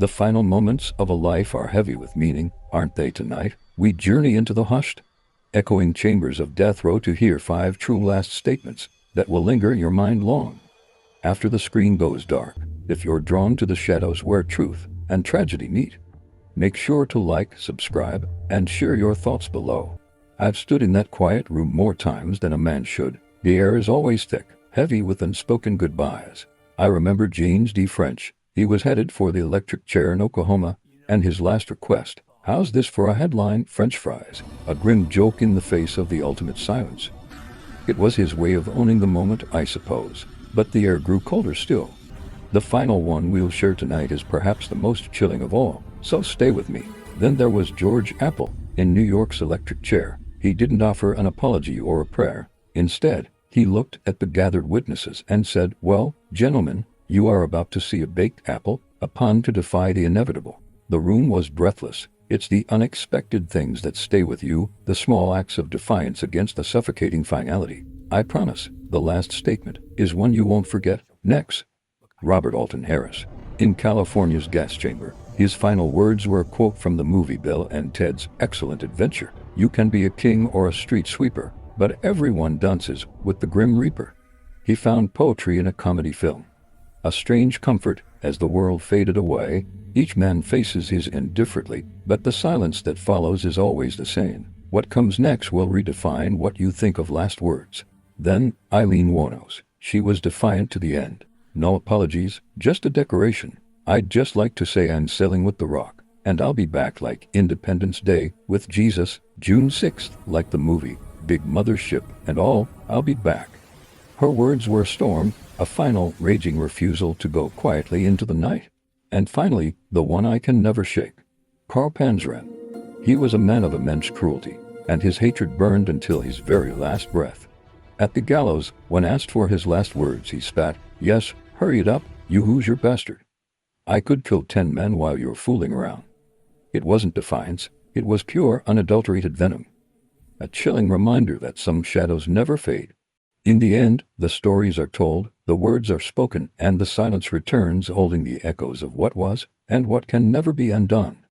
The final moments of a life are heavy with meaning, aren't they tonight? We journey into the hushed, echoing chambers of death row to hear 5 true last statements that will linger in your mind long after the screen goes dark. If you're drawn to the shadows where truth and tragedy meet, make sure to like, subscribe, and share your thoughts below. I've stood in that quiet room more times than a man should. The air is always thick, heavy with unspoken goodbyes. I remember James D. French. He was headed for the electric chair in Oklahoma, and his last request, "How's this for a headline? French fries." A grim joke in the face of the ultimate silence. It was his way of owning the moment, I suppose. But the air grew colder still. The final one we'll share tonight is perhaps the most chilling of all, so stay with me. Then there was George Apple, in New York's electric chair. He didn't offer an apology or a prayer. Instead, he looked at the gathered witnesses and said, "Well, gentlemen, you are about to see a baked apple, a pun to defy the inevitable." The room was breathless. It's the unexpected things that stay with you, the small acts of defiance against the suffocating finality. I promise, the last statement is one you won't forget. Next, Robert Alton Harris. In California's gas chamber, his final words were a quote from the movie Bill and Ted's Excellent Adventure. "You can be a king or a street sweeper, but everyone dances with the Grim Reaper." He found poetry in a comedy film. A strange comfort as the world faded away. Each man faces his end differently, but the silence that follows is always the same. What comes next will redefine what you think of last words. Then, Eileen Wuornos. She was defiant to the end. "No apologies, just a decoration. I'd just like to say I'm sailing with the Rock, and I'll be back like Independence Day with Jesus, June 6th, like the movie, big mothership and all, I'll be back." Her words were a storm, a final, raging refusal to go quietly into the night. And finally, the one I can never shake. Carl Panzram. He was a man of immense cruelty, and his hatred burned until his very last breath. At the gallows, when asked for his last words, he spat, "Yes, hurry it up, you Hoosier bastard. I could kill 10 men while you're fooling around." It wasn't defiance, it was pure, unadulterated venom. A chilling reminder that some shadows never fade. In the end, the stories are told, the words are spoken, and the silence returns holding the echoes of what was and what can never be undone.